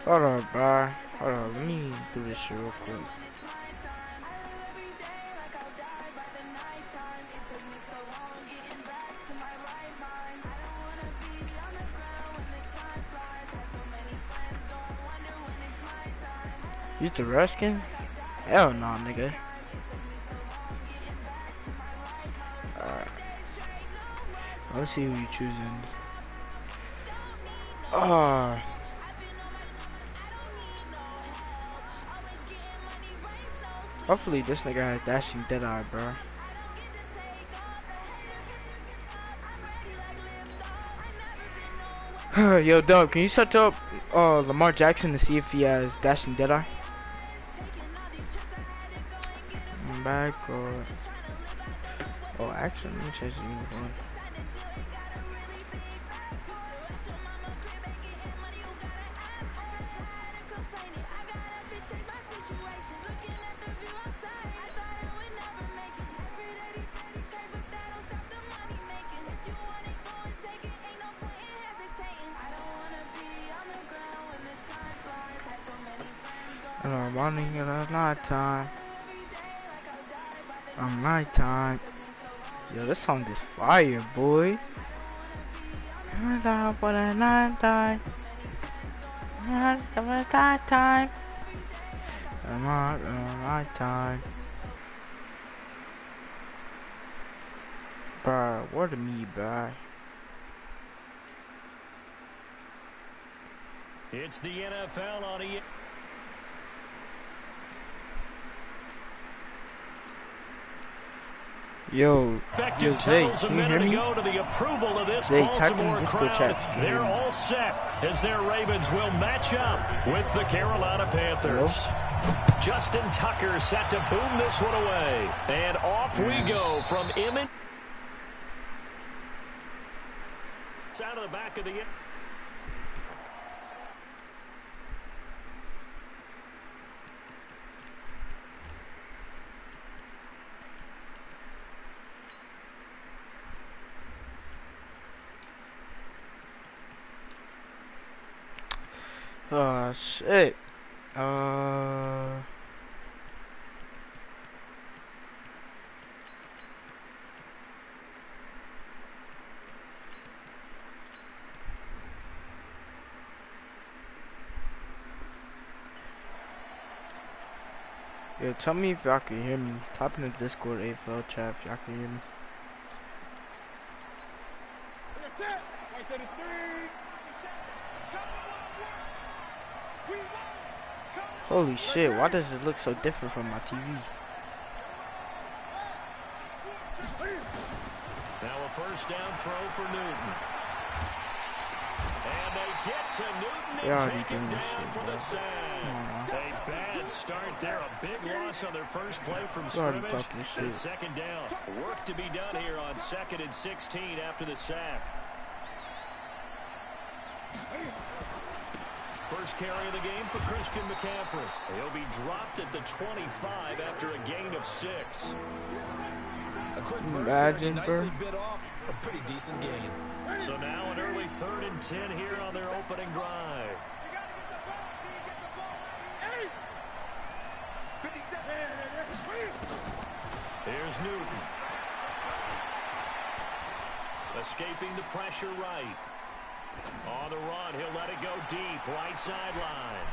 Hold on, bro. Hold on, let me do this shit real quick. You the Ruskin? Hell no, nigga. Alright. Let's see who you choosing. Hopefully this nigga has dashing dead eye, bro. Yo, Doug, can you search up Lamar Jackson to see if he has dashing dead eye? Back or actually, let me change the uniform. Morning and night time. Nighttime. Yo, this song is fire, boy. Night for the night time. Night for the night time. Night time. Bruh, what to me, bruh? It's the NFL on EA. Yo, Zay, can you hear me? Zay, type in the Discord chat. They're all set as their Ravens will match up with the Carolina Panthers. Hello? Justin Tucker set to boom this one away. And off we go from Emmett. It's out of the back of the... Oh shit. Yo, tell me if y'all can hear me. Type in the Discord AFL chat if y'all can hear me. Holy shit, why does it look so different from my TV? Now a first down throw for Newton. And they get to Newton and take him down for the sack. A bad start there, a big loss on their first play from scrimmage. And second down. Work to be done here on 2nd and 16 after the sack. First carry of the game for Christian McCaffrey. He'll be dropped at the 25 after a gain of 6. A quick burst there, he nicely bit off a pretty decent gain. So now an early 3rd and 10 here on their opening drive. Here's Newton. Escaping the pressure right. On the run, he'll let it go deep, right sideline.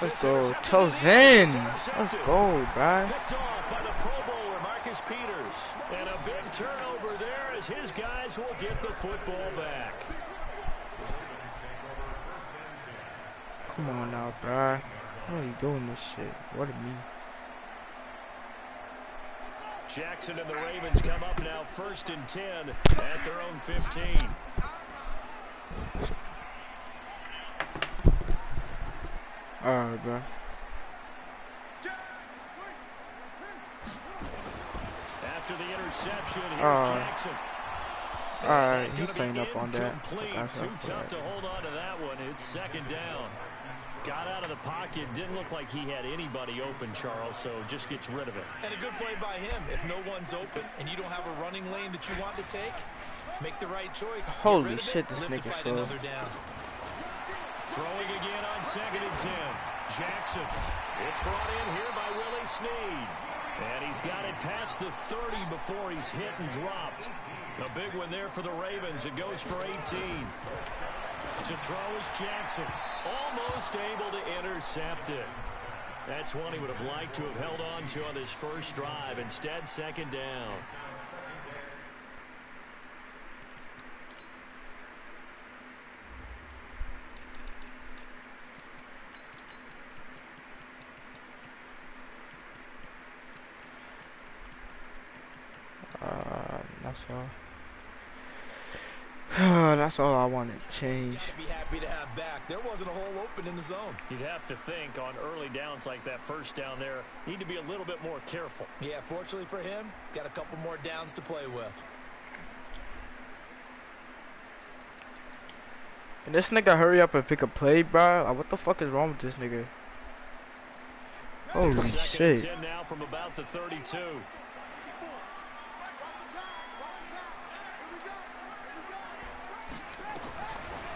Let's go, toes in. Let's go, bruh. Picked off by the Pro Bowler, Marcus Peters. And a big turnover there as his guys will get the football back. Come on now, bruh. Why are you doing this shit? What a me. Jackson and the Ravens come up now 1st and 10 at their own 15. Alright, bro. interception. Here's Jackson. Alright, he playing up on that. Too tough to hold on to that one. It's second down. Got out of the pocket. Didn't look like he had anybody open, Charles, so just gets rid of it. And a good play by him. If no one's open and you don't have a running lane that you want to take, make the right choice. Holy shit, this nigga slow. Throwing again on 2nd and 10. Jackson. It's brought in here by Willie Snead. And he's got it past the 30 before he's hit and dropped. A big one there for the Ravens. It goes for 18. To throw is Jackson. Almost able to intercept it. That's one he would have liked to have held on to on this first drive. Instead, second down. That's all. That's all I want to change. Be happy to have back. There wasn't a hole open in the zone. You'd have to think on early downs like that first down there, need to be a little bit more careful. Yeah, fortunately for him, got a couple more downs to play with. Can this nigga hurry up and pick a play, bro? Like, what the fuck is wrong with this nigga? Holy shit. 10 now from about the 32.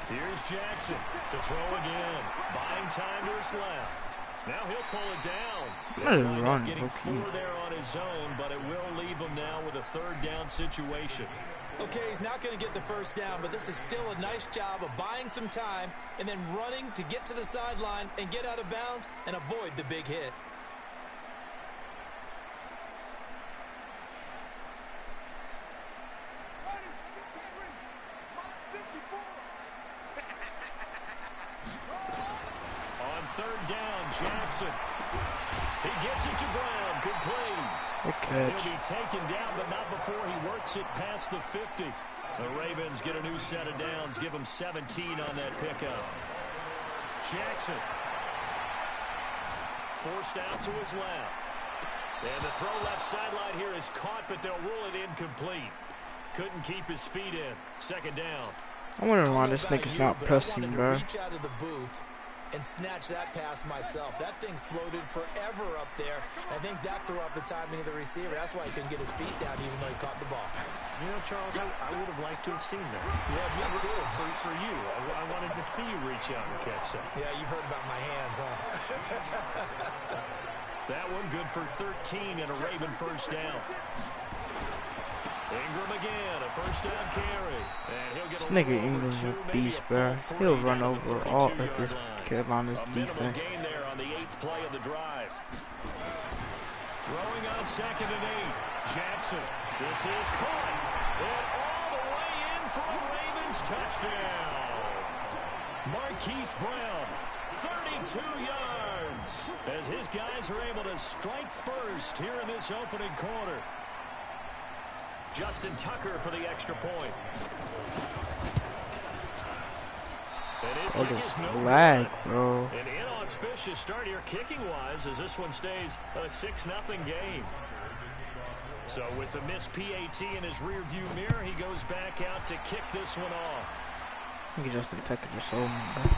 Here's Jackson to throw again. Buying time to his left. Now he'll pull it down. He'll wind up getting 4 there on his own, but it will leave him now with a 3rd down situation. Okay, he's not going to get the first down, but this is still a nice job of buying some time and then running to get to the sideline and get out of bounds and avoid the big hit. On 3rd down, Jackson. He gets it to Brown. Good play. He'll be taken down, but not before he works it past the 50. The Ravens get a new set of downs, give him 17 on that pickup. Jackson. Forced out to his left. And the throw left sideline here is caught, but they'll rule it incomplete. Couldn't keep his feet in. 2nd down. I wonder why this nigga's not pressing, bro. Reach out of the booth and snatch that pass myself. That thing floated forever up there. I think that threw off the timing of the receiver. That's why he couldn't get his feet down even though he caught the ball. You know, Charles, I would have liked to have seen that. Yeah, me too. For you. I wanted to see you reach out and catch that. Yeah, you've heard about my hands, huh? That one good for 13 and a Raven first down. Ingram again, a first down carry. And he'll get a nigga Ingram's a beast, bro. He'll run over all of this Carolina's defense. Gain there on the 8th play of the drive. Throwing on 2nd and 8. Jackson. This is caught. And all the way in for a Ravens touchdown. Marquise Brown, 32 yards. As his guys are able to strike first here in this opening quarter. Justin Tucker for the extra point. And his kick is no lag, good. bro. An inauspicious start here kicking-wise as this one stays a 6-0 game. So with the missed PAT in his rearview mirror, he goes back out to kick this one off. I think he just attacked your soul, man.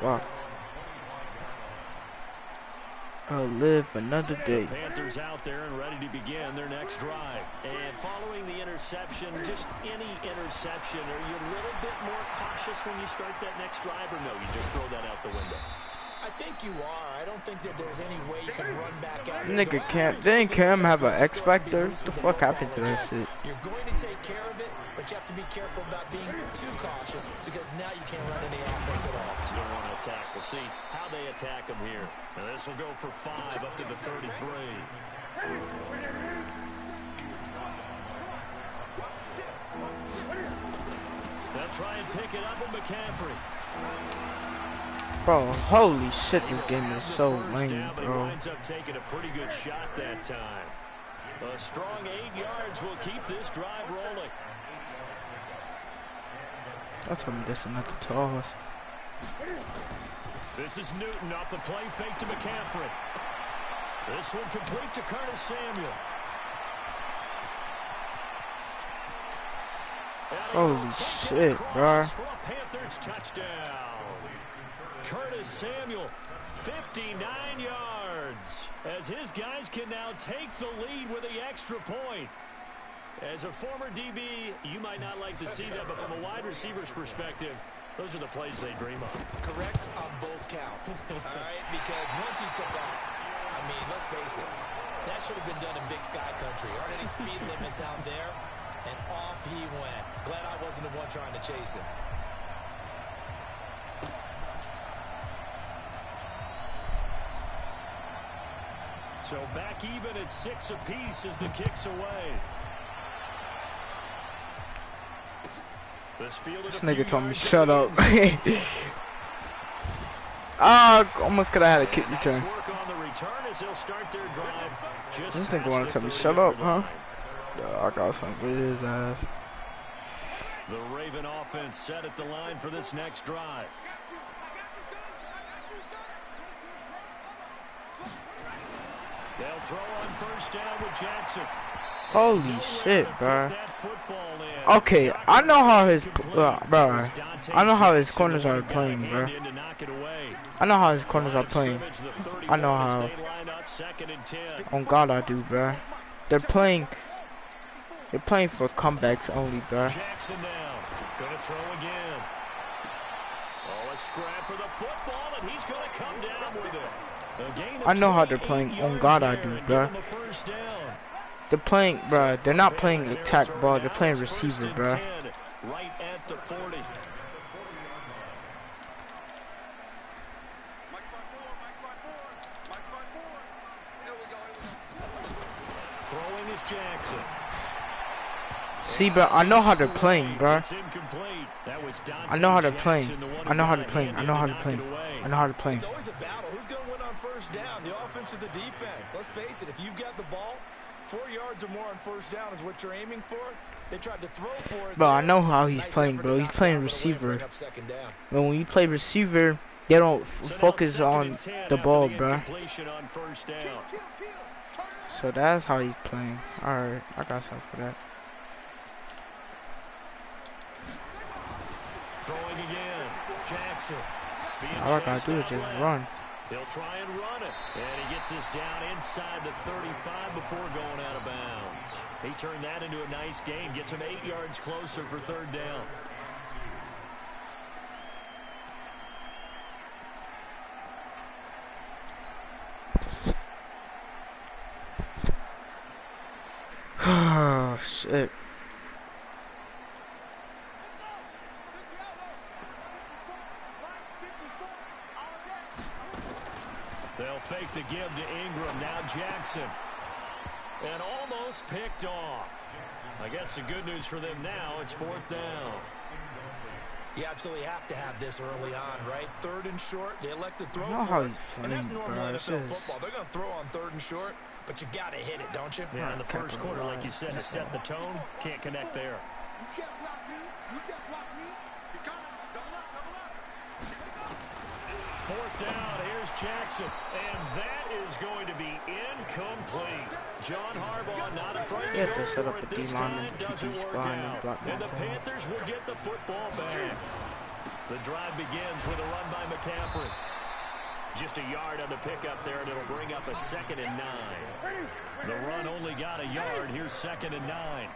Fuck. I'll live another day. Panthers out there and ready to begin their next drive. And following the interception, just any interception, are you a little bit more cautious when you start that next drive, or no, you just throw that out the window? I think you are. I don't think that there's any way you can run back out. Nigga can't. Didn't Cam have an X Factor? What the fuck happened to that shit? You're going to take care of it, but you have to be careful about being too cautious because now you can't run any offense at all. You don't want to attack. We'll see how they attack him here. And this will go for 5 up to the 33. They'll try and pick it up with McCaffrey. Bro, holy shit, this game is so lame, bro. He winds up taking a pretty good shot that time. A strong 8 yards will keep this drive rolling. I told him this is not the toss. This is Newton off the play fake to McCaffrey. This one complete to Curtis Samuel. Holy shit, bro. For a Panthers touchdown. Curtis Samuel, 59 yards. As his guys can now take the lead with the extra point. As a former DB, you might not like to see that, but from a wide receiver's perspective, those are the plays they dream of. Correct on both counts. All right, because once he took off, I mean, let's face it, that should have been done in Big Sky Country. Aren't any speed limits out there? And off he went. Glad I wasn't the one trying to chase him. So back even at 6 apiece as the kick's away. This nigga told me shut up. Ah, almost could have had a kick return. This nigga wanna tell me shut up, huh? I got something with his ass. The Raven offense set at the line for this next drive. They'll throw on first down with Jackson. Holy shit, bro. Okay, I know how his bro. I know how his corners are playing, bro. I know how his corners are playing. I know how. On God, I do, bro. They're playing for comebacks only, bro. Jackson now. Gonna throw again. Oh, a scrap for the football, and he's gonna come down with it. I know how they're playing. On God, I do, bro. They're playing, bro. They're not playing attack ball. They're playing receiver, bro. Right at the 40. Throwing is Jackson. See, bro, I know how they're playing, bro. I know how they're playing. I know how they're playing. I know how they're playing. I know how they're playing. It's always a battle. Who's going to win on first down? The offense or the defense? Let's face it. If you've got the ball, 4 yards or more on first down is what you're aiming for. They tried to throw for it. Bro, I know how he's playing, bro. He's playing receiver. But when you play receiver, they don't focus on the ball, bro. So that's how he's playing. Alright, I got something for that. Throwing again. Jackson. All I gotta do is just run. He'll try and run it. And he gets this down inside the 35 before going out of bounds. He turned that into a nice gain. Gets him 8 yards closer for third down. Oh, shit. They'll fake the give to Ingram. Now Jackson. And almost picked off. I guess the good news for them now, it's fourth down. You absolutely have to have this early on, right? Third and short, they elect to throw for it. And that's normal NFL football. They're going to throw on third and short, but you've got to hit it, don't you? Yeah, in the first quarter, like you said, to set the tone, can't connect there. You can't block me. You can't block me. He's coming. Double up, double up. Fourth down, here's Jackson. And that is going to be incomplete. John Harbaugh not afraid to go for it this time. Doesn't work out. And the Panthers will get the football back. The drive begins with a run by McCaffrey. Just a yard on the pickup there, and it'll bring up a 2nd and 9. The run only got a yard. Here's 2nd and 9.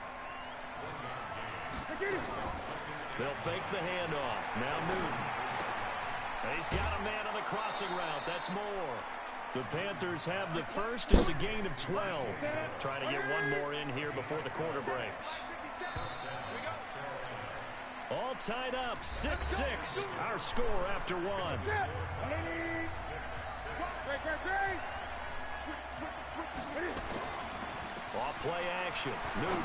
They'll fake the handoff. Now Newton. He's got a man on the crossing route. That's more. The Panthers have the first. It's a gain of 12. Trying to get one more in here before the quarter breaks. All tied up, 6-6. Our score after one. Off play action. Newton.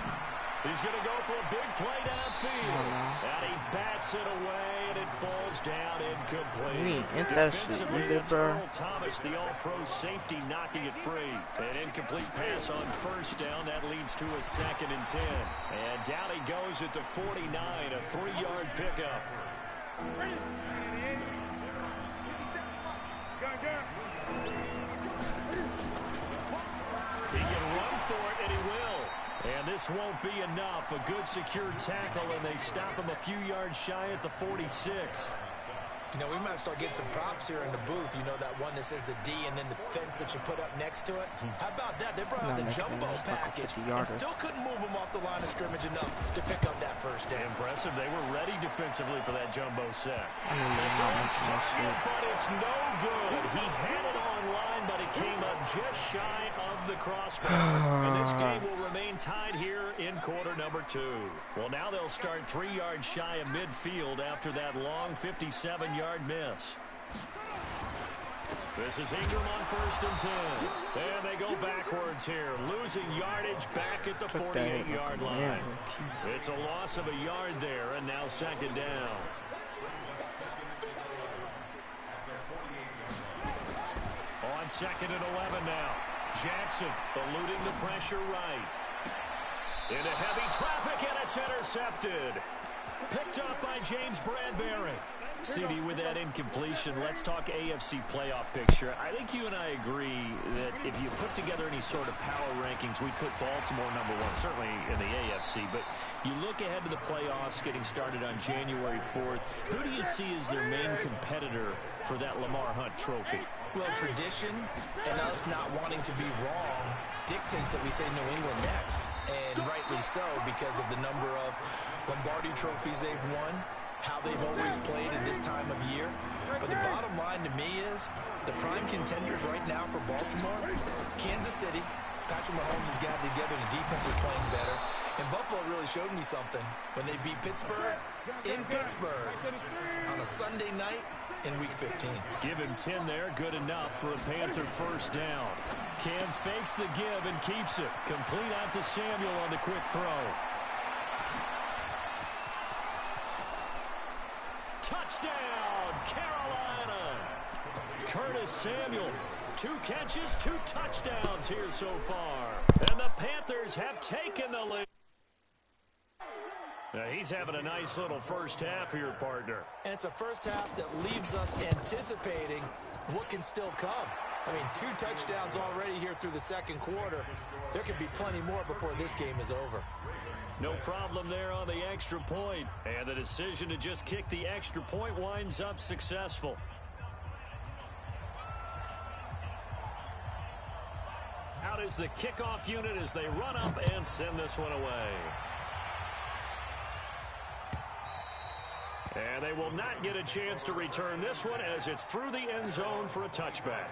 He's going to go for a big play downfield. And he bats it away, and it falls down incomplete. Defensively, it's Earl Thomas, the all-pro safety, knocking it free. An incomplete pass on first down. That leads to a 2nd and 10. And down he goes at the 49, a 3-yard pickup. And this won't be enough. A good secure tackle, and they stop him a few yards shy at the 46. You know, we might start getting some props here in the booth. You know, that one that says the D and then the fence that you put up next to it? How about that? They brought out the jumbo package and still couldn't move them off the line of scrimmage enough to pick up that first down. Impressive. They were ready defensively for that jumbo set. It's on target, but it's no good. He had it on line, but it came up just shy of the crossbar. And this game will remain tied here in quarter number 2. Well, now they'll start 3 yards shy of midfield after that long 57-yard miss. This is Ingram on 1st and 10. And they go backwards here, losing yardage back at the 48-yard line. It's a loss of a yard there, and now 2nd down. On 2nd and 11 now. Jackson eluding the pressure right. Into heavy traffic, and it's intercepted. Picked up by James Bradbury. CD, with that incompletion, let's talk AFC playoff picture. I think you and I agree that if you put together any sort of power rankings, we put Baltimore #1, certainly in the AFC. But you look ahead to the playoffs getting started on January 4th. Who do you see as their main competitor for that Lamar Hunt trophy? Well, tradition and us not wanting to be wrong dictates that we say New England next. And rightly so, because of the number of Lombardi trophies they've won, how they've always played at this time of year. But the bottom line to me is the prime contenders right now for Baltimore, Kansas City. Patrick Mahomes has gathered together, the defense is playing better. And Buffalo really showed me something when they beat Pittsburgh in Pittsburgh on a Sunday night in Week 15. Give him 10 there, good enough for a Panther first down. Cam fakes the give and keeps it. Complete out to Samuel on the quick throw. Touchdown, Carolina! Curtis Samuel. 2 catches, 2 touchdowns here so far. And the Panthers have taken the lead. Now he's having a nice little first half here, partner. And it's a first half that leaves us anticipating what can still come. I mean, 2 touchdowns already here through the second quarter. There could be plenty more before this game is over. No problem there on the extra point. And the decision to just kick the extra point winds up successful. Out is the kickoff unit as they run up and send this one away. And they will not get a chance to return this one as it's through the end zone for a touchback.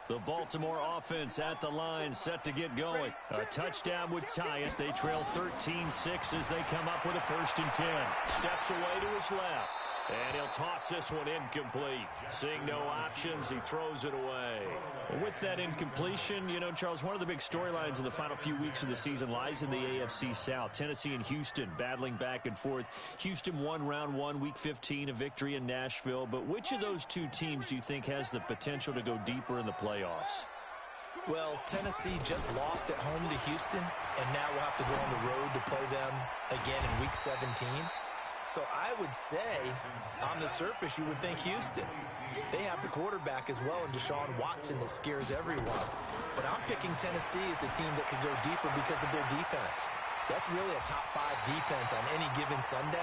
The Baltimore offense at the line, set to get going. A touchdown would tie it. They trail 13-6 as they come up with a 1st and 10. Steps away to his left. And he'll toss this one incomplete. Seeing no options, he throws it away. With that incompletion, you know, Charles, one of the big storylines in the final few weeks of the season lies in the AFC South. Tennessee and Houston battling back and forth. Houston won round 1, week 15, a victory in Nashville. But which of those 2 teams do you think has the potential to go deeper in the playoffs? Well, Tennessee just lost at home to Houston, and now we'll have to go on the road to play them again in week 17. So I would say, on the surface, you would think Houston. They have the quarterback as well in Deshaun Watson that scares everyone. But I'm picking Tennessee as the team that could go deeper because of their defense. That's really a top 5 defense on any given Sunday.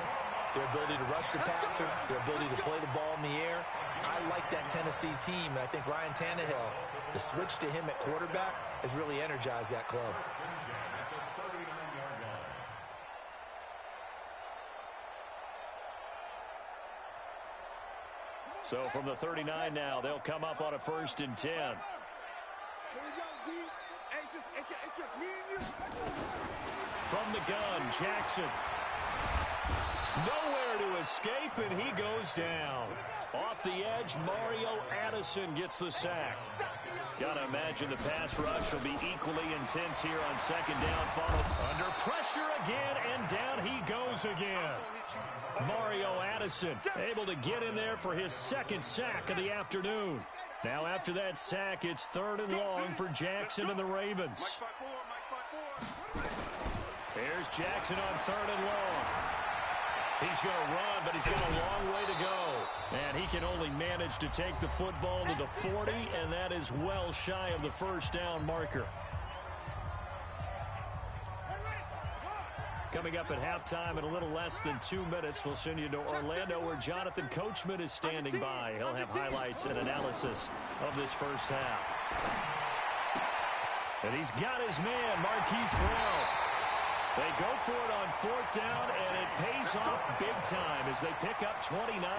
Their ability to rush the passer, their ability to play the ball in the air. I like that Tennessee team, and I think Ryan Tannehill, the switch to him at quarterback, has really energized that club. So from the 39 now, they'll come up on a 1st and 10. Here we go, D. It's just me and you. From the gun, Jackson. Nowhere to escape, and he goes down. Off the edge, Mario Addison gets the sack. Gotta imagine the pass rush will be equally intense here on 2nd down. Followed under pressure again, and down he goes again. Mario Addison able to get in there for his 2nd sack of the afternoon. Now after that sack, it's 3rd and long for Jackson and the Ravens. Here's Jackson on 3rd and long. He's going to run, but he's got a long way to go. And he can only manage to take the football to the 40, and that is well shy of the first down marker. Coming up at halftime in a little less than 2 minutes, we'll send you to Orlando where Jonathan Coachman is standing by. He'll have highlights and analysis of this first half. And he's got his man, Marquise Brown. They go for it on 4th down, and it pays off big time as they pick up 29.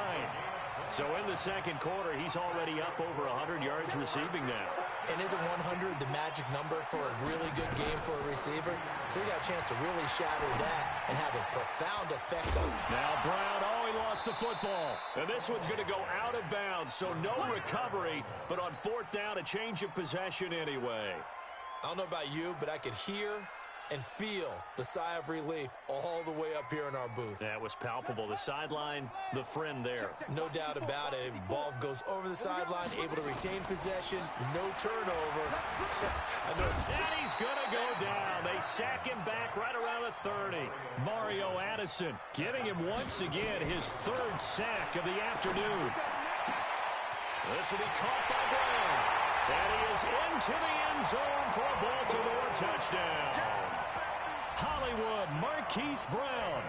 So in the second quarter, he's already up over 100 yards receiving now. And isn't 100 the magic number for a really good game for a receiver? So he got a chance to really shatter that and have a profound effect on him. Now Brown, he lost the football. And this one's going to go out of bounds, so no recovery. But on 4th down, a change of possession anyway. I don't know about you, but I could hear and feel the sigh of relief all the way up here in our booth. That was palpable. The sideline, the friend there. No doubt about it. Ball goes over the sideline, able to retain possession, no turnover. And he's going to go down. They sack him back right around the 30. Mario Addison giving him once again his 3rd sack of the afternoon. This will be caught by Brown. And he is into the end zone for a Baltimore touchdown. Hollywood Marquise Brown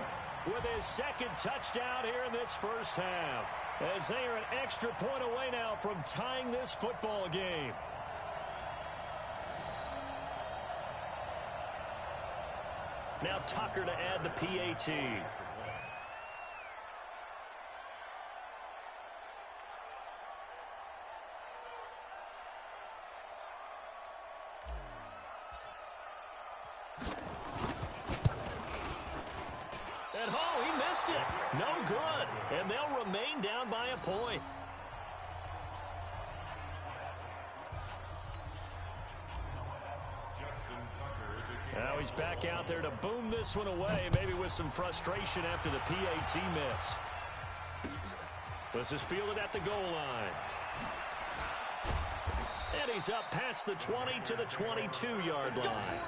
with his 2nd touchdown here in this first half. As they are an extra point away now from tying this football game. Now Tucker to add the PAT. No good, and they'll remain down by a point. Now he's back out there to boom this one away, maybe with some frustration after the PAT miss. This is fielded at the goal line. And he's up past the 20 to the 22-yard line.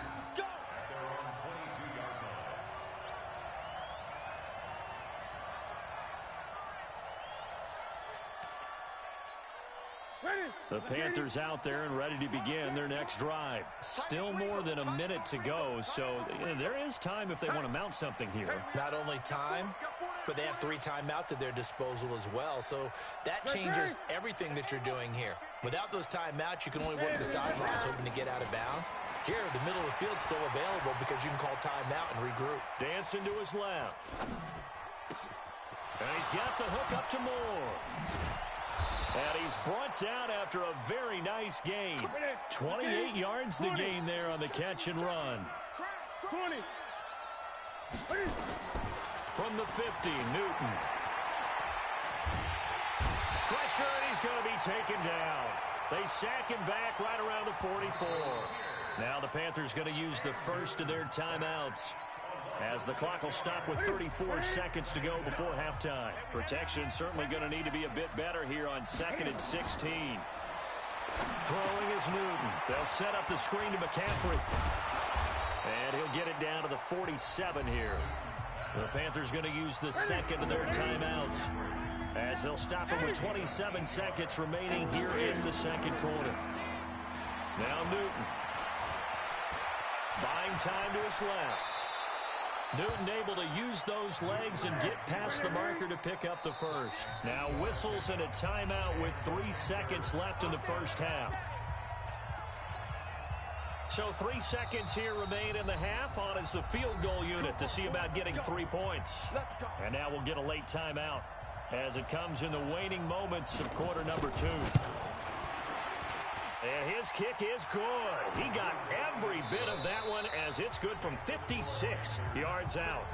The Panthers out there and ready to begin their next drive. Still more than a minute to go, so there is time if they want to mount something here. Not only time, but they have 3 timeouts at their disposal as well, so that changes everything that you're doing here. Without those timeouts, you can only work the sidelines hoping to get out of bounds. Here, the middle of the field's still available because you can call timeout and regroup. Dancing to his left. And he's got the hook up to Moore. And he's brought down after a very nice gain. 28 yards the gain there on the catch and run. 20. From the 50, Newton. Pressure, and he's going to be taken down. They sack him back right around the 44. Now the Panthers going to use the first of their timeouts, as the clock will stop with 34 seconds to go before halftime. Protection certainly going to need to be a bit better here on 2nd and 16. Throwing is Newton. They'll set up the screen to McCaffrey. And he'll get it down to the 47 here. The Panthers going to use the second of their timeouts, as they'll stop him with 27 seconds remaining here in the second quarter. Now Newton. Buying time to his left. Newton able to use those legs and get past the marker to pick up the first. Now whistles and a timeout with 3 seconds left in the first half. So 3 seconds here remain in the half. On is the field goal unit to see about getting 3 points. And now we'll get a late timeout as it comes in the waning moments of quarter number 2. And his kick is good. He got every bit of that one, as it's good from 56 yards out.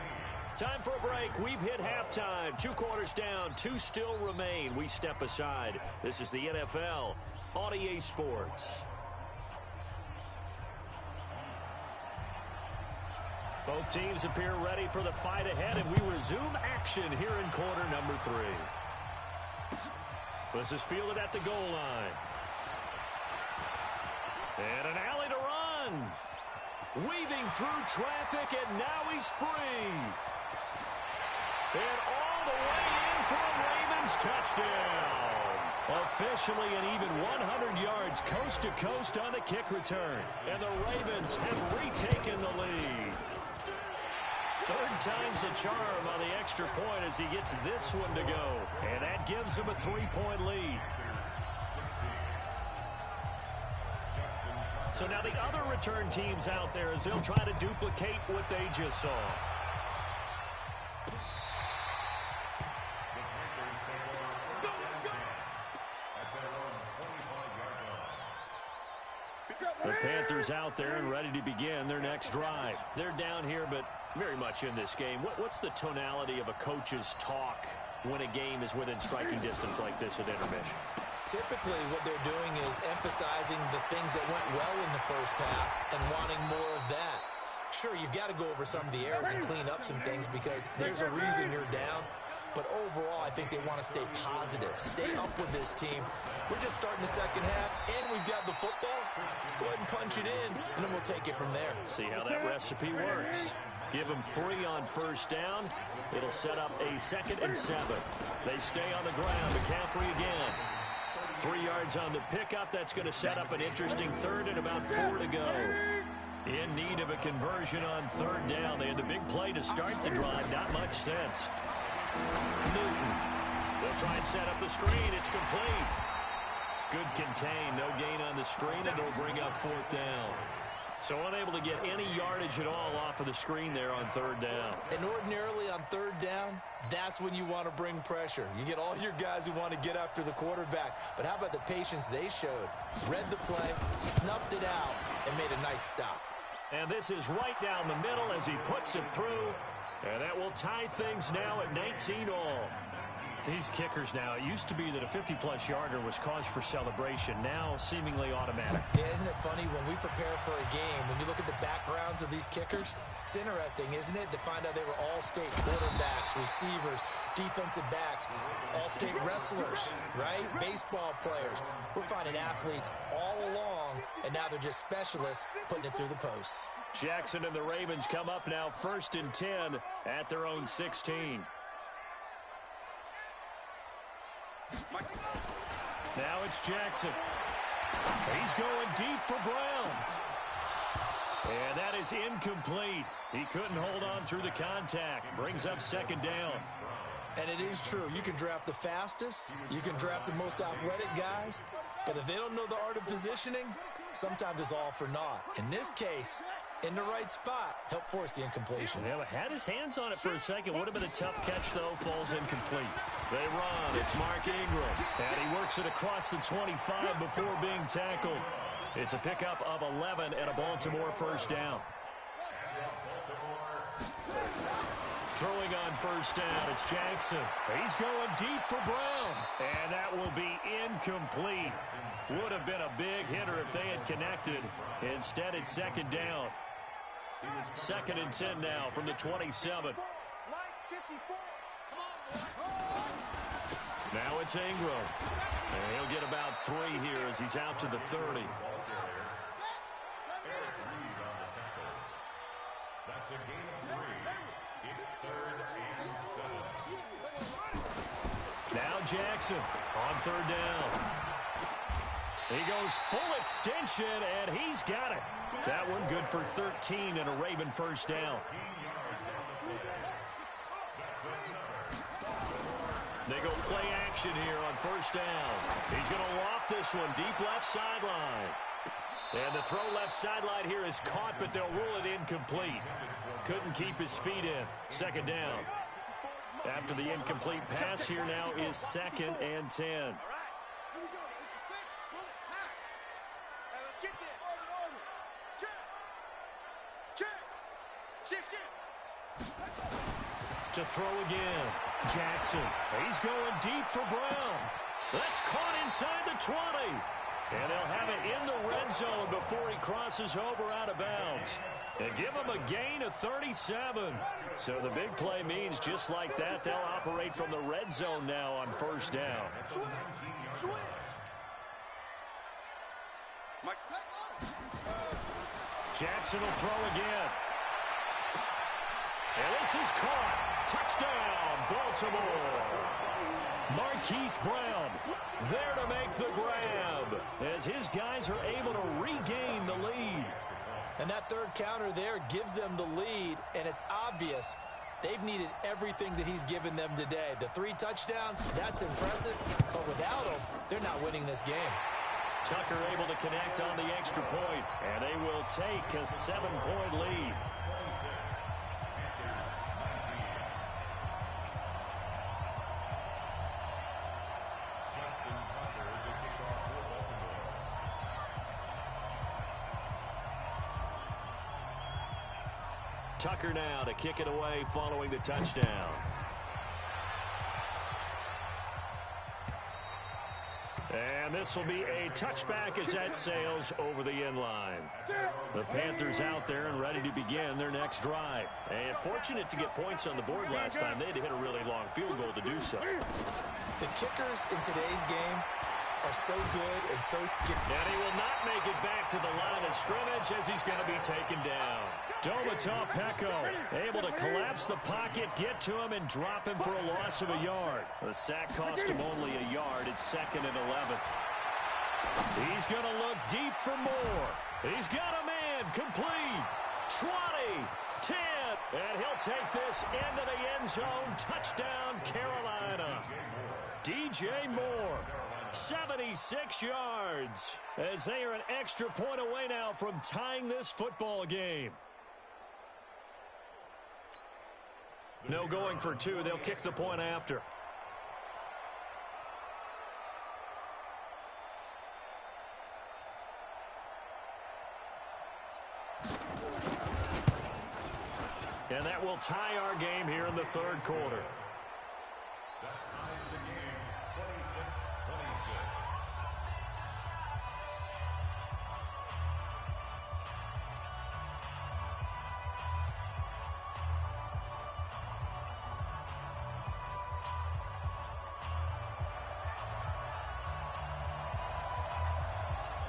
Time for a break. We've hit halftime. 2 quarters down. 2 still remain. We step aside. This is the NFL on EA Sports. Both teams appear ready for the fight ahead, and we resume action here in quarter number 3. This is fielded at the goal line. And an alley to run. Weaving through traffic, and now he's free. And all the way in for a Ravens touchdown. Officially an even 100 yards coast to coast on the kick return. And the Ravens have retaken the lead. Third time's a charm on the extra point as he gets this one to go. And that gives him a 3-point lead. So now the other return teams out there as they'll try to duplicate what they just saw. The Panthers out there and ready to begin their next drive. They're down here, but very much in this game. What's the tonality of a coach's talk when a game is within striking distance like this at intermission? Typically, what they're doing is emphasizing the things that went well in the first half and wanting more of that. Sure, you've got to go over some of the errors and clean up some things because there's a reason you're down. But overall, I think they want to stay positive, stay up with this team. We're just starting the second half, and we've got the football. Let's go ahead and punch it in, and then we'll take it from there. See how that recipe works. Give them 3 on first down. It'll set up a 2nd and 7. They stay on the ground. McCaffrey again. 3 yards on the pickup. That's going to set up an interesting 3rd and about 4 to go. In need of a conversion on 3rd down. They had the big play to start the drive. Not much sense. Newton. They'll try and set up the screen. It's complete. Good contain. No gain on the screen, and it'll bring up 4th down. So unable to get any yardage at all off of the screen there on 3rd down. And ordinarily on 3rd down, that's when you want to bring pressure. You get all your guys who want to get after the quarterback. But how about the patience they showed? Read the play, snuffed it out, and made a nice stop. And this is right down the middle as he puts it through. And that will tie things now at 19 all. These kickers now, it used to be that a 50-plus yarder was cause for celebration. Now seemingly automatic. Yeah, isn't it funny when we prepare for a game, when you look at the backgrounds of these kickers, it's interesting, isn't it, to find out they were all-state quarterbacks, receivers, defensive backs, all-state wrestlers, right? Baseball players. We're finding athletes all along, and now they're just specialists putting it through the posts. Jackson and the Ravens come up now 1st and 10 at their own 16. Now it's Jackson. He's going deep for Brown. And that is incomplete. He couldn't hold on through the contact. Brings up 2nd down. And it is true. You can draft the fastest. You can draft the most athletic guys. But if they don't know the art of positioning, sometimes it's all for naught. In this case, in the right spot, help force the incompletion. Yeah, but had his hands on it for a second. Would have been a tough catch, though. Falls incomplete. They run. It's Mark Ingram. And he works it across the 25 before being tackled. It's a pickup of 11 and a Baltimore 1st down. Throwing on 1st down, it's Jackson. He's going deep for Brown. And that will be incomplete. Would have been a big hitter if they had connected. Instead, it's 2nd down. 2nd and 10 now from the 27. Now it's Ingram. And he'll get about 3 here as he's out to the 30. That's a gain of 3. It's 3rd and 7. Now Jackson on 3rd down. He goes full extension, and he's got it. That one good for 13 and a Raven 1st down. They go play action here on 1st down. He's going to loft this one deep left sideline. And the throw left sideline here is caught, but they'll rule it incomplete. Couldn't keep his feet in. 2nd down. After the incomplete pass, here now is 2nd and 10. To throw again. Jackson. He's going deep for Brown. That's caught inside the 20. And they'll have it in the red zone before he crosses over out of bounds. And give him a gain of 37. So the big play means just like that, they'll operate from the red zone now on 1st down. Jackson will throw again. And this is caught. Touchdown, Baltimore. Marquise Brown there to make the grab as his guys are able to regain the lead. And that third counter there gives them the lead, and it's obvious they've needed everything that he's given them today. The 3 touchdowns, that's impressive, but without him, they're not winning this game. Tucker able to connect on the extra point, and they will take a 7-point lead. Tucker now to kick it away following the touchdown. And this will be a touchback as that sails over the end line. The Panthers out there and ready to begin their next drive. And fortunate to get points on the board last time. They had to hit a really long field goal to do so. The kickers in today's game are so good and so skilled. And he will not make it back to the line of scrimmage as he's going to be taken down. Domata Peko able to collapse the pocket, get to him, and drop him for a loss of a yard. The sack cost him only a yard. It's 2nd and 11. He's going to look deep for more. He's got a man complete. 20, 10, and he'll take this into the end zone. Touchdown, Carolina. DJ Moore. 76 yards as they are an extra point away now from tying this football game. No going for 2. They'll kick the point after. And that will tie our game here in the 3rd quarter.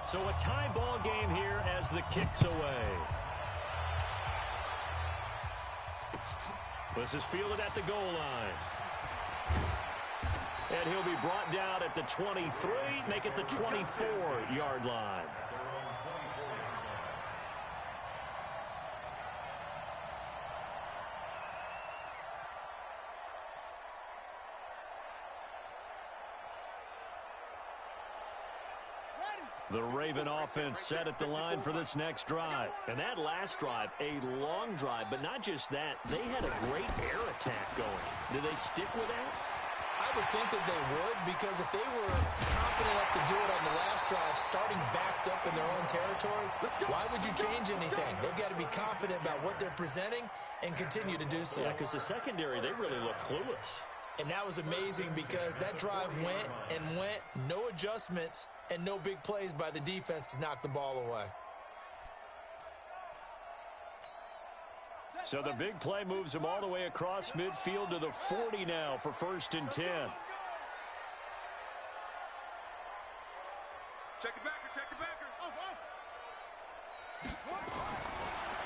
So a tie ball game here as the kick's away. This is fielded at the goal line. And he'll be brought down at the 23, make it the 24-yard line. The Raven offense set at the line for this next drive. And that last drive, a long drive, but not just that. They had a great air attack going. Did they stick with that? I would think that they would, because if they were confident enough to do it on the last drive, starting backed up in their own territory, why would you change anything? They've got to be confident about what they're presenting and continue to do so. Yeah, because the secondary, they really looked clueless. And that was amazing because that drive went and went, no adjustments, and no big plays by the defense to knock the ball away. So the big play moves him all the way across midfield to the 40 now for 1st and 10. Check it back, check it back.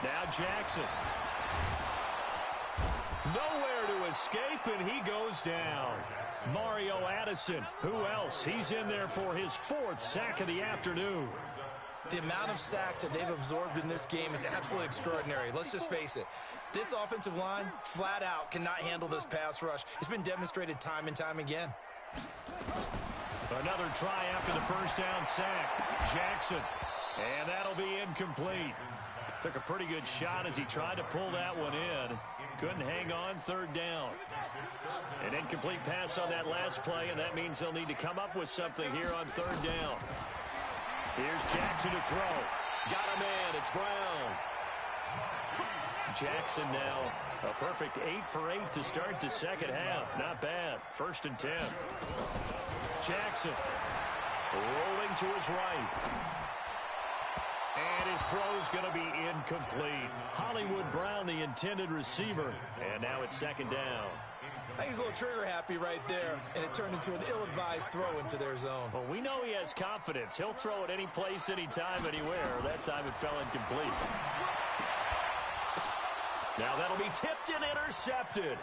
Now Jackson. Nowhere to escape, and he goes down. Mario Addison, who else? He's in there for his 4th sack of the afternoon. The amount of sacks that they've absorbed in this game is absolutely extraordinary. Let's just face it. This offensive line, flat out, cannot handle this pass rush. It's been demonstrated time and time again. Another try after the first down sack. Jackson. And that'll be incomplete. Took a pretty good shot as he tried to pull that one in. Couldn't hang on, 3rd down. An incomplete pass on that last play, and that means they'll need to come up with something here on 3rd down. Here's Jackson to throw. Got a man. It's Brown. Jackson now a perfect 8 for 8 to start the second half. Not bad. 1st and 10. Jackson rolling to his right. And his throw's going to be incomplete. Hollywood Brown, the intended receiver. And now it's 2nd down. I think he's a little trigger happy right there, and it turned into an ill-advised throw into their zone. Well, we know he has confidence. He'll throw it any place, anytime, anywhere. That time it fell incomplete. Now that'll be tipped and intercepted.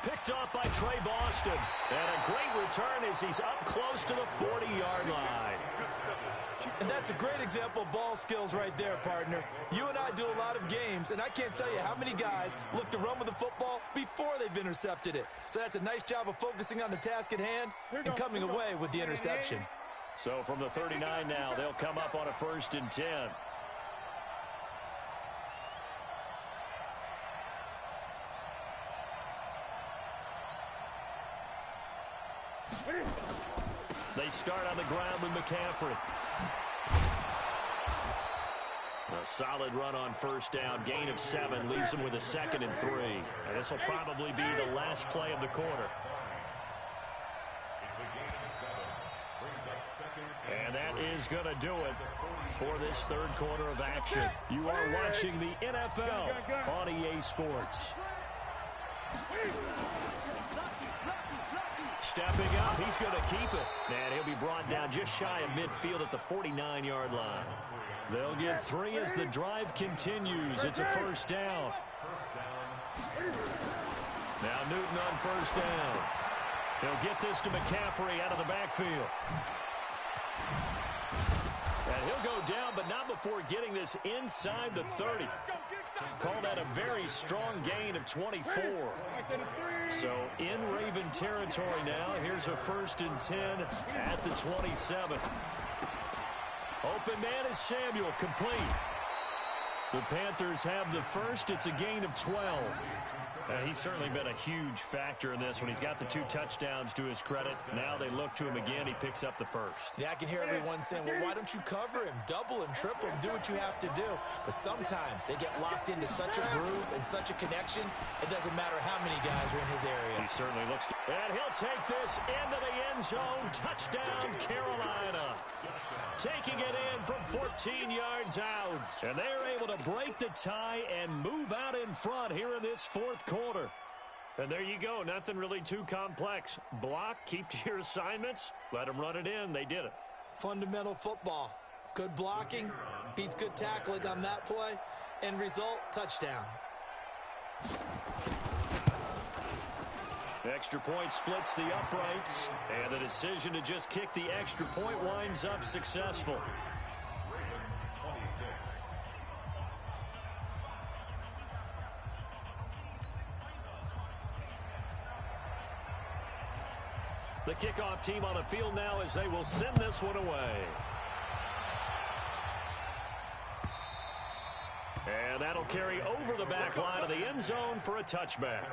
Picked off by Trey Boston. And a great return as he's up close to the 40-yard line. And that's a great example of ball skills right there, partner. You and I do a lot of games, and I can't tell you how many guys look to run with the football before they've intercepted it. So that's a nice job of focusing on the task at hand and coming away with the interception. So from the 39 now, they'll come up on a 1st and 10. They start on the ground with McCaffrey. A solid run on 1st down. Gain of 7 leaves them with a 2nd and 3. And this will probably be the last play of the quarter. It's a gain of 7. Brings up 2nd. And that is going to do it for this 3rd quarter of action. You are watching the NFL on EA Sports. Stepping up, he's going to keep it. And he'll be brought down just shy of midfield at the 49-yard line. They'll get 3 as the drive continues. It's a 1st down. Now Newton on 1st down. He'll get this to McCaffrey out of the backfield. And he'll go down, but not before getting this inside the 30. Call that a very strong gain of 24. So in Raven territory now. Here's a 1st and 10 at the 27. Open man is Samuel, complete. The Panthers have the 1st. It's a gain of 12. He's certainly been a huge factor in this when he's got the 2 touchdowns to his credit. Now they look to him again. He picks up the 1st. Yeah, I can hear everyone saying, well, why don't you cover him, double him, triple him, do what you have to do. But sometimes they get locked into such a groove and such a connection, it doesn't matter how many guys are in his area. He certainly looks to, and he'll take this into the end zone. Touchdown, Carolina. Taking it in from 14 yards out. And they're able to break the tie and move out in front here in this 4th quarter. And there you go. Nothing really too complex. Block, keep to your assignments, let them run it in. They did it. Fundamental football. Good blocking, beats good tackling on that play. End result, touchdown. Extra point splits the uprights, and the decision to just kick the extra point winds up successful. The kickoff team on the field now as they will send this one away. And that'll carry over the back line of the end zone for a touchback.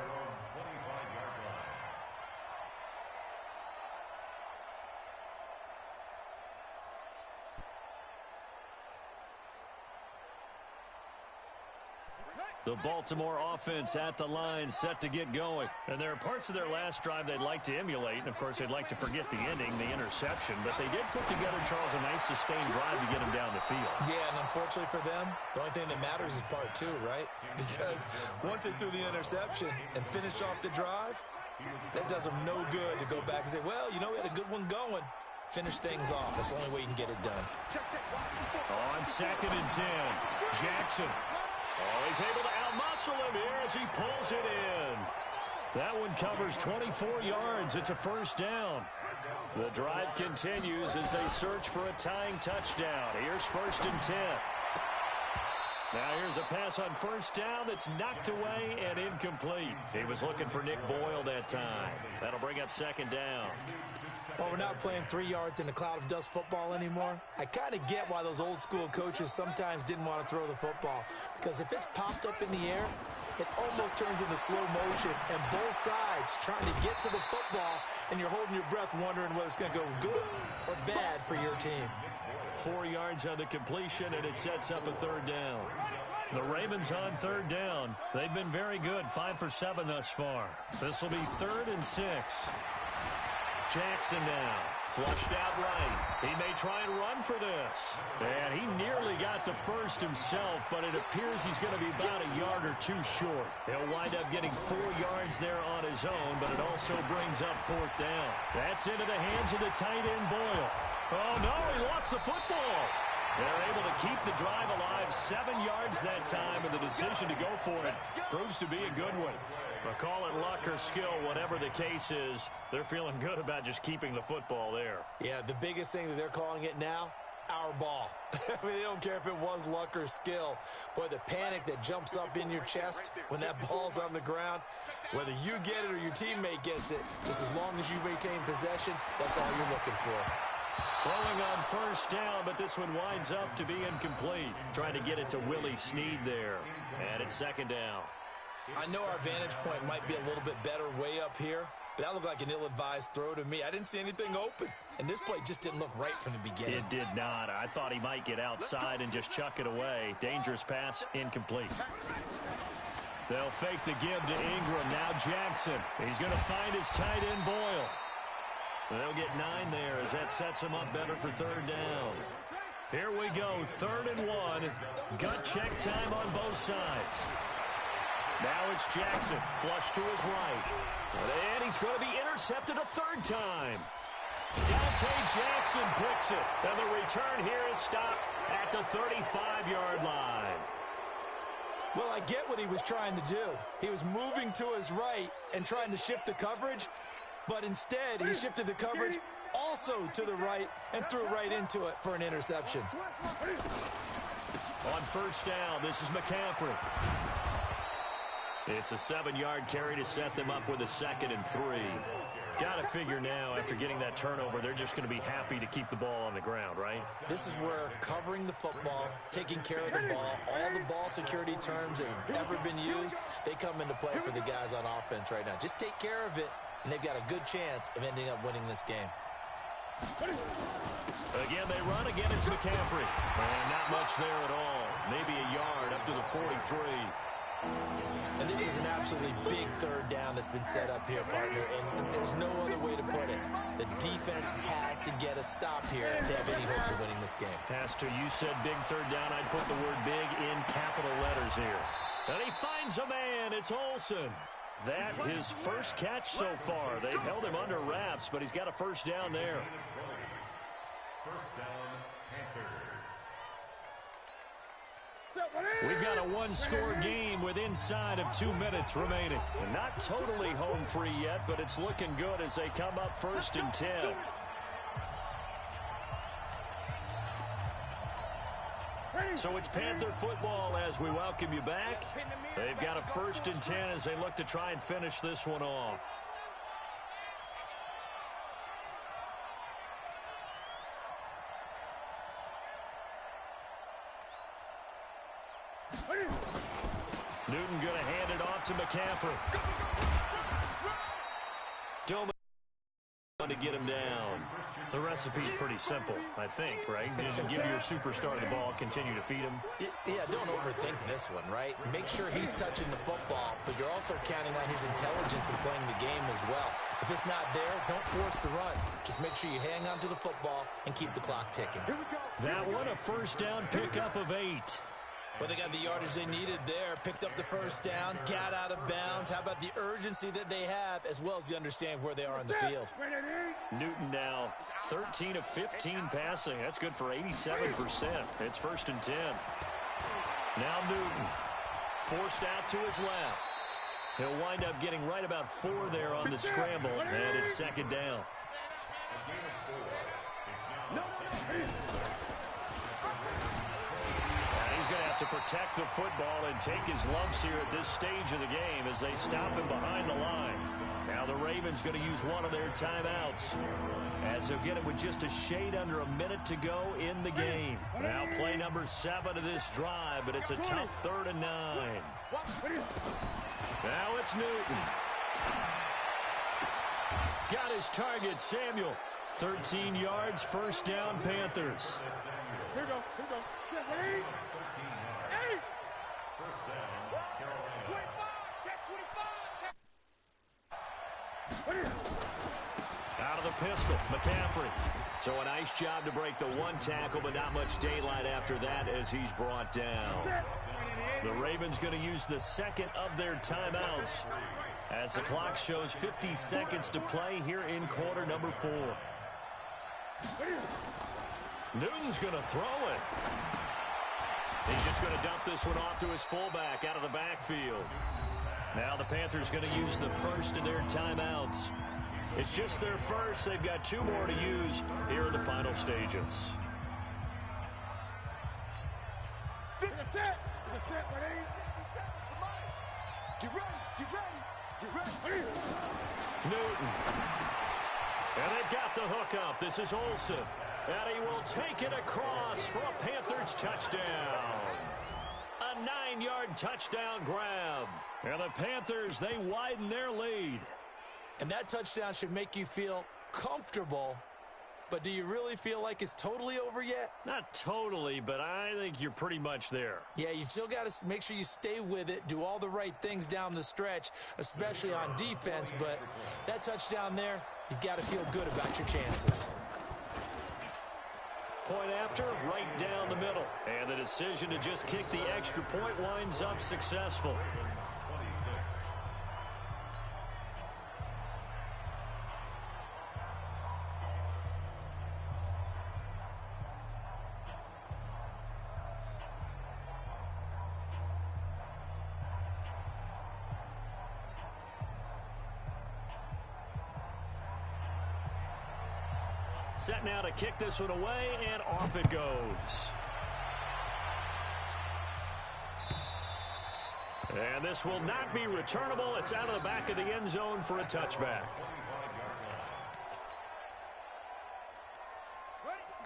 The Baltimore offense at the line, set to get going. And there are parts of their last drive they'd like to emulate. And, of course, they'd like to forget the ending, the interception. But they did put together, Charles, a nice sustained drive to get them down the field. Yeah, and unfortunately for them, the only thing that matters is part 2, right? Because once they threw the interception and finished off the drive, that does them no good to go back and say, well, you know, we had a good one going. Finish things off. That's the only way you can get it done. On 2nd and 10, Jackson. Oh, he's able to outmuscle him here as he pulls it in. That one covers 24 yards. It's a 1st down. The drive continues as they search for a tying touchdown. Here's 1st and 10. Now here's a pass on 1st down that's knocked away and incomplete. He was looking for Nick Boyle that time. That'll bring up 2nd down. Well, we're not playing 3 yards in a cloud of dust football anymore. I kind of get why those old school coaches sometimes didn't want to throw the football. Because if it's popped up in the air, it almost turns into slow motion. And both sides trying to get to the football, and you're holding your breath wondering whether it's going to go good or bad for your team. 4 yards on the completion, and it sets up a 3rd down. The Ravens on 3rd down. They've been very good, 5 for 7 thus far. This will be 3rd and 6. Jackson now, flushed out right. He may try and run for this. And he nearly got the 1st himself, but it appears he's going to be about a yard or 2 short. He'll wind up getting 4 yards there on his own, but it also brings up 4th down. That's into the hands of the tight end, Boyle. Oh, no, he lost the football. They're able to keep the drive alive, 7 yards that time, and the decision to go for it proves to be a good one. But call it luck or skill, whatever the case is, they're feeling good about just keeping the football there. Yeah, the biggest thing that they're calling it now, our ball. I mean, they don't care if it was luck or skill. Boy, the panic that jumps up in your chest when that ball's on the ground, whether you get it or your teammate gets it, just as long as you maintain possession, that's all you're looking for. Throwing on first down, but this one winds up to be incomplete. Trying to get it to Willie Snead there. And it's second down. I know our vantage point might be a little bit better way up here, but that looked like an ill-advised throw to me. I didn't see anything open, and this play just didn't look right from the beginning. It did not. I thought he might get outside and just chuck it away. Dangerous pass, incomplete. They'll fake the give to Ingram. Now Jackson. He's going to find his tight end Boyle. They'll get 9 there as that sets him up better for third down. Here we go, 3rd and 1. Gut check time on both sides. Now it's Jackson, flush to his right. And he's going to be intercepted a 3rd time. Dante Jackson picks it. And the return here is stopped at the 35-yard line. Well, I get what he was trying to do. He was moving to his right and trying to shift the coverage, but instead he shifted the coverage also to the right and threw right into it for an interception. On first down, this is McCaffrey. It's a 7-yard carry to set them up with a 2nd and 3. Got to figure now, after getting that turnover, they're just going to be happy to keep the ball on the ground, right? This is where covering the football, taking care of the ball, all the ball security terms that have ever been used, they come into play for the guys on offense right now. Just take care of it, and they've got a good chance of ending up winning this game. Again, they run. Again, it's McCaffrey. And not much there at all. Maybe a yard up to the 43. And this is an absolutely big 3rd down that's been set up here, partner, and there's no other way to put it. The defense has to get a stop here if they have any hopes of winning this game. Has to. You said big 3rd down. I'd put the word big in capital letters here. And he finds a man. It's Olsen. That his first catch so far. They've held him under wraps, but he's got a first down there. First down, Panthers. We've got a one-score game with inside of 2 minutes remaining. And not totally home free yet, but it's looking good as they come up 1st and 10. So it's Panther football as we welcome you back. They've got a 1st and 10 as they look to try and finish this one off. Newton going to hand it off to McCaffrey. Doman to get him down. The recipe's pretty simple, I think, right? Just give your superstar the ball, continue to feed him. Yeah, don't overthink this one, right? Make sure he's touching the football, but you're also counting on his intelligence in playing the game as well. If it's not there, don't force the run. Just make sure you hang on to the football and keep the clock ticking. That one, a first down pickup of 8. Well, they got the yardage they needed there, picked up the first down, got out of bounds. How about the urgency that they have, as well as the understand where they are on the field? Newton now 13 of 15 passing. That's good for 87%. It's 1st and 10. Now Newton forced out to his left. He'll wind up getting right about 4 there on the scramble, and it's 2nd down. Going to have to protect the football and take his lumps here at this stage of the game as they stop him behind the line. Now the Ravens going to use one of their timeouts as they'll get it with just a shade under a minute to go in the game. Now play number 7 of this drive, but it's a tough 3rd and 9. Now it's Newton. Got his target, Samuel. 13 yards, first down, Panthers. Here we go. Here we go. Ready? First down, Carolina. 25. Check 25. Check. Out of the pistol, McCaffrey. So a nice job to break the 1 tackle, but not much daylight after that as he's brought down. The Ravens going to use the 2nd of their timeouts as the clock shows 50 seconds to play here in quarter number 4. Newton's going to throw it. He's just going to dump this one off to his fullback out of the backfield. Now the Panthers going to use the first of their timeouts. It's just their first. They've got 2 more to use here in the final stages. Get ready. Newton. And they've got the hook up. This is Olsen. And he will take it across for a Panthers touchdown. A 9-yard touchdown grab. And the Panthers, they widen their lead. And that touchdown should make you feel comfortable. But do you really feel like it's totally over yet? Not totally, but I think you're pretty much there. Yeah, you've still got to make sure you stay with it, do all the right things down the stretch, especially on defense. But that touchdown there, you've got to feel good about your chances. Point after, right down the middle. And the decision to just kick the extra point winds up successful. Set now to kick this one away, and off it goes. And this will not be returnable. It's out of the back of the end zone for a touchback.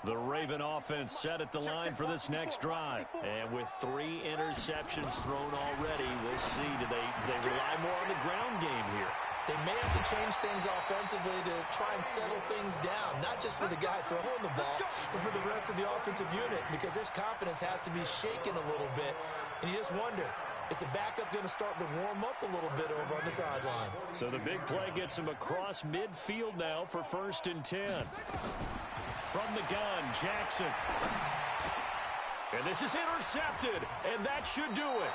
The Raven offense set at the line for this next drive. And with 3 interceptions thrown already, we'll see. Do they rely more on the ground game here? They may have to change things offensively to try and settle things down, not just for the guy throwing the ball, but for the rest of the offensive unit, because their confidence has to be shaken a little bit. And you just wonder, is the backup going to start to warm up a little bit over on the sideline? So the big play gets him across midfield now for 1st and 10. From the gun, Jackson. And this is intercepted, and that should do it.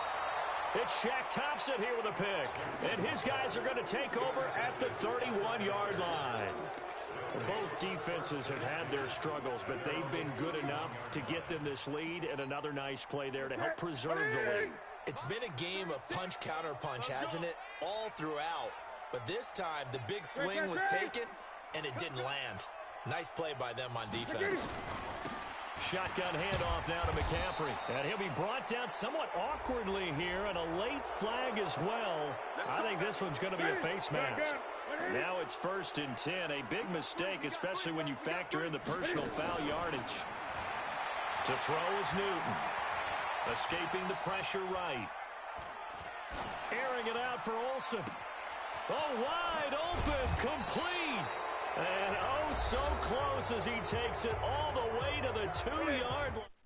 It's Shaq Thompson here with a pick. And his guys are going to take over at the 31-yard line. Both defenses have had their struggles, but they've been good enough to get them this lead, and another nice play there to help preserve the lead. It's been a game of punch-counter-punch, hasn't it? All throughout. But this time, the big swing was taken, and it didn't land. Nice play by them on defense. Shotgun handoff now to McCaffrey. And he'll be brought down somewhat awkwardly here, and a late flag as well. I think this one's going to be a face mask. Now it's 1st and 10. A big mistake, especially when you factor in the personal foul yardage. To throw is Newton. Escaping the pressure right. Airing it out for Olsen. Oh, wide open, complete. And oh, so close as he takes it all the way to the 2-yard line.